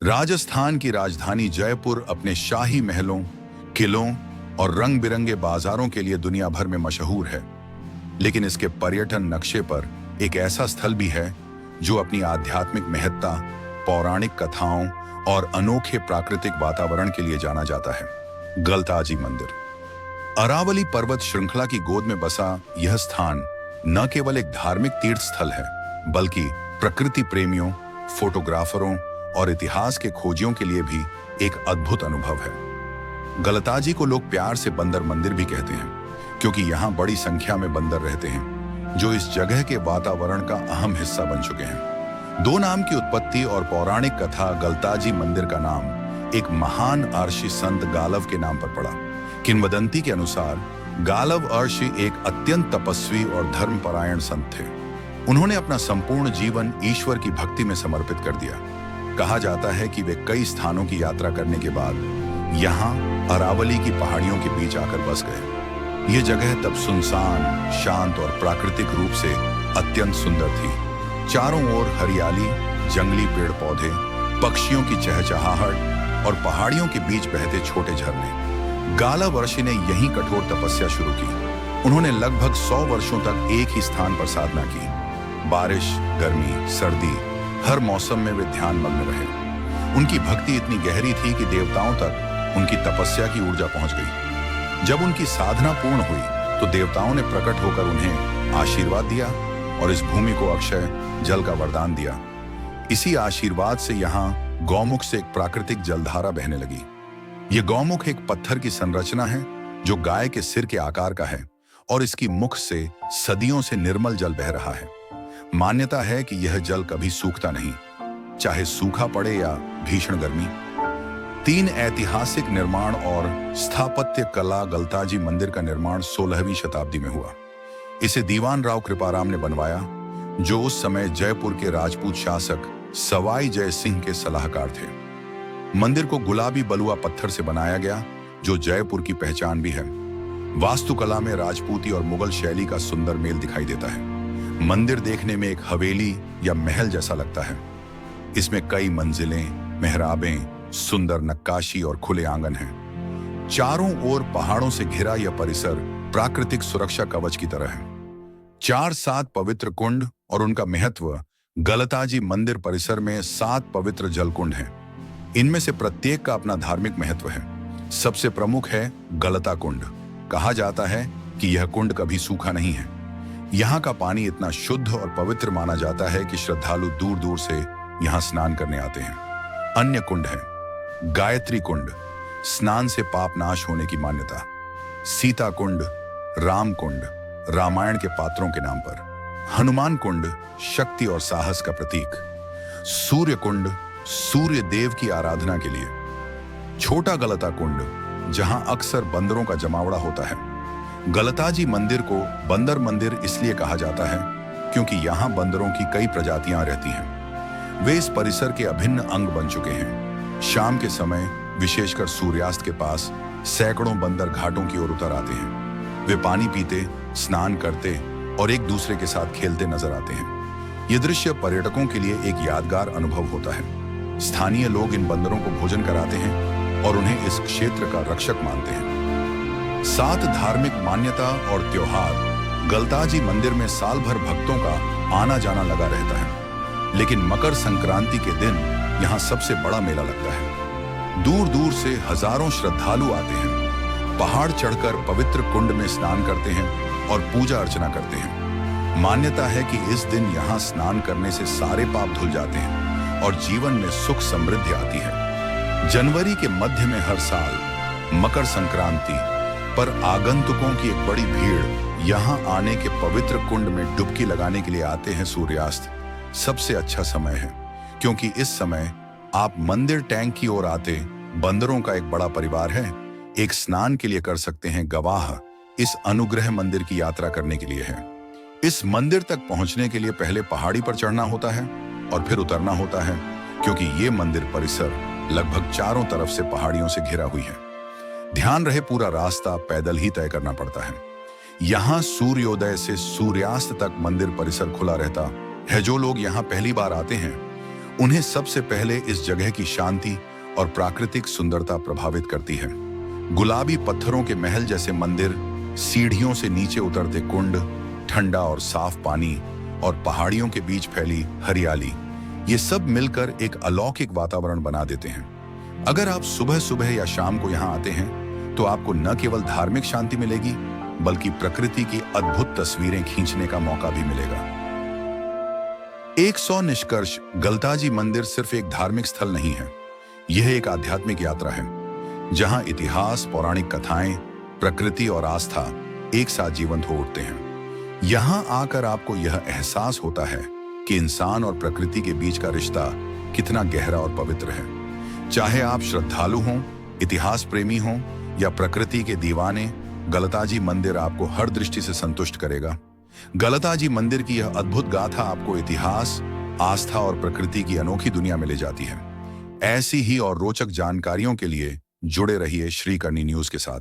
राजस्थान की राजधानी जयपुर अपने शाही महलों, किलों और रंग बिरंगे बाजारों के लिए दुनिया भर में मशहूर है। लेकिन इसके पर्यटन नक्शे पर एक ऐसा स्थल भी है जो अपनी आध्यात्मिक महत्ता, पौराणिक कथाओं और अनोखे प्राकृतिक वातावरण के लिए जाना जाता है। गलताजी मंदिर। अरावली पर्वत श्रृंखला की गोद में बसा यह स्थान न केवल एक धार्मिक तीर्थ स्थल है, बल्कि प्रकृति प्रेमियों, फोटोग्राफरों और इतिहास के खोजियों के लिए भी एक अद्भुत अनुभव है। गलताजी को लोग प्यार से बंदर मंदिर भी कहते हैं, क्योंकि यहाँ बड़ी संख्या में बंदर रहते हैं जो इस जगह के वातावरण का अहम हिस्सा बन चुके हैं। दो नाम की उत्पत्ति और पौराणिक कथा गलताजी मंदिर का नाम एक महान अर्षि संत गालव के नाम पर पड़ा। किंवदंती के अनुसार गालव अर्षि एक अत्यंत तपस्वी और धर्मपरायण संत थे। उन्होंने अपना संपूर्ण जीवन ईश्वर की भक्ति में समर्पित कर दिया। कहा जाता है कि वे कई स्थानों की यात्रा करने के बाद यहाँ अरावली की पहाड़ियों के बीच आकर बस गए। ये जगह तब सुनसान, शांत और प्राकृतिक रूप से अत्यंत सुंदर थी। चारों ओर हरियाली, जंगली पेड़ पौधे, पक्षियों की चहचहाहट और पहाड़ियों के बीच बहते छोटे झरने। गालव ऋषि ने यहीं कठोर तपस्या शुरू की। उन्होंने लगभग 100 वर्षों तक एक ही स्थान पर साधना की। बारिश, गर्मी, सर्दी, हर मौसम में वे ध्यान मग्न रहे। उनकी भक्ति इतनी गहरी थी कि देवताओं तक उनकी तपस्या की ऊर्जा पहुंच गई। जब उनकी साधना पूर्ण हुई तो देवताओं ने प्रकट होकर उन्हें आशीर्वाद दिया और इस भूमि को अक्षय जल का वरदान दिया। इसी आशीर्वाद से यहाँ गौमुख से एक प्राकृतिक जलधारा बहने लगी। ये गौमुख एक पत्थर की संरचना है जो गाय के सिर के आकार का है और इसकी मुख से सदियों से निर्मल जल बह रहा है। मान्यता है कि यह जल कभी सूखता नहीं, चाहे सूखा पड़े या भीषण गर्मी। 3 ऐतिहासिक निर्माण और स्थापत्य कला। गलताजी मंदिर का निर्माण 16वीं शताब्दी में हुआ। इसे दीवान राव कृपाराम ने बनवाया, जो उस समय जयपुर के राजपूत शासक सवाई जय सिंह के सलाहकार थे। मंदिर को गुलाबी बलुआ पत्थर से बनाया गया, जो जयपुर की पहचान भी है। वास्तुकला में राजपूती और मुगल शैली का सुंदर मेल दिखाई देता है। मंदिर देखने में एक हवेली या महल जैसा लगता है। इसमें कई मंजिलें, मेहराबें, सुंदर नक्काशी और खुले आंगन हैं। चारों ओर पहाड़ों से घिरा यह परिसर प्राकृतिक सुरक्षा कवच की तरह है। 4-7 पवित्र कुंड और उनका महत्व। गलताजी मंदिर परिसर में 7 पवित्र जलकुंड हैं। इनमें से प्रत्येक का अपना धार्मिक महत्व है। सबसे प्रमुख है गलता कुंड। कहा जाता है कि यह कुंड कभी सूखा नहीं है। यहाँ का पानी इतना शुद्ध और पवित्र माना जाता है कि श्रद्धालु दूर दूर से यहाँ स्नान करने आते हैं। अन्य कुंड है गायत्री कुंड, स्नान से पाप नाश होने की मान्यता। सीता कुंड, राम कुंड, रामायण के पात्रों के नाम पर। हनुमान कुंड, शक्ति और साहस का प्रतीक। सूर्य कुंड, सूर्य देव की आराधना के लिए। छोटा गलता कुंड, जहां अक्सर बंदरों का जमावड़ा होता है। गलताजी मंदिर को बंदर मंदिर इसलिए कहा जाता है क्योंकि यहाँ बंदरों की कई प्रजातियां रहती हैं। वे इस परिसर के अभिन्न अंग बन चुके हैं। शाम के समय, विशेषकर सूर्यास्त के पास, सैकड़ों बंदर घाटों की ओर उतर आते हैं। वे पानी पीते, स्नान करते और एक दूसरे के साथ खेलते नजर आते हैं। ये दृश्य पर्यटकों के लिए एक यादगार अनुभव होता है। स्थानीय लोग इन बंदरों को भोजन कराते हैं और उन्हें इस क्षेत्र का रक्षक मानते हैं। 7 धार्मिक मान्यता और त्योहार। गलताजी मंदिर में साल भर भक्तों का आना जाना लगा रहता है, लेकिन मकर संक्रांति के दिन यहाँ सबसे बड़ा मेला लगता है। दूर दूर से हजारों श्रद्धालु आते हैं, पहाड़ चढ़कर पवित्र कुंड में स्नान करते हैं और पूजा अर्चना करते हैं। मान्यता है कि इस दिन यहाँ स्नान करने से सारे पाप धुल जाते हैं और जीवन में सुख समृद्धि आती है। जनवरी के मध्य में हर साल मकर संक्रांति पर आगंतुकों की एक बड़ी भीड़ यहाँ आने के पवित्र कुंड में डुबकी लगाने के लिए आते हैं। सूर्यास्त सबसे अच्छा समय है, क्योंकि इस समय आप मंदिर टैंक की ओर आते बंदरों का एक बड़ा परिवार है, एक स्नान के लिए कर सकते हैं। गवाह इस अनुग्रह मंदिर की यात्रा करने के लिए है। इस मंदिर तक पहुंचने के लिए पहले पहाड़ी पर चढ़ना होता है और फिर उतरना होता है, क्योंकि ये मंदिर परिसर लगभग चारों तरफ से पहाड़ियों से घिरा हुई है। ध्यान रहे, पूरा रास्ता पैदल ही तय करना पड़ता है। यहाँ सूर्योदय से सूर्यास्त तक मंदिर परिसर खुला रहता है। जो लोग यहाँ पहली बार आते हैं उन्हें सबसे पहले इस जगह की शांति और प्राकृतिक सुंदरता प्रभावित करती है। गुलाबी पत्थरों के महल जैसे मंदिर, सीढ़ियों से नीचे उतरते कुंड, ठंडा और साफ पानी और पहाड़ियों के बीच फैली हरियाली, ये सब मिलकर एक अलौकिक वातावरण बना देते हैं। अगर आप सुबह सुबह या शाम को यहाँ आते हैं तो आपको न केवल धार्मिक शांति मिलेगी बल्कि प्रकृति की अद्भुत तस्वीरें खींचने का मौका भी मिलेगा। 100 निष्कर्ष, गलताजी मंदिर सिर्फ एक धार्मिक स्थल नहीं है, यह एक आध्यात्मिक यात्रा है जहां इतिहास, पौराणिक कथाएं, प्रकृति और आस्था एक साथ जीवंत हो उठते हैं। यहां आकर आपको यह एहसास होता है कि इंसान और प्रकृति के बीच का रिश्ता कितना गहरा और पवित्र है। चाहे आप श्रद्धालु हों, इतिहास प्रेमी हों या प्रकृति के दीवाने, गलताजी मंदिर आपको हर दृष्टि से संतुष्ट करेगा। गलताजी मंदिर की यह अद्भुत गाथा आपको इतिहास, आस्था और प्रकृति की अनोखी दुनिया में ले जाती है। ऐसी ही और रोचक जानकारियों के लिए जुड़े रहिए श्री करनी न्यूज के साथ।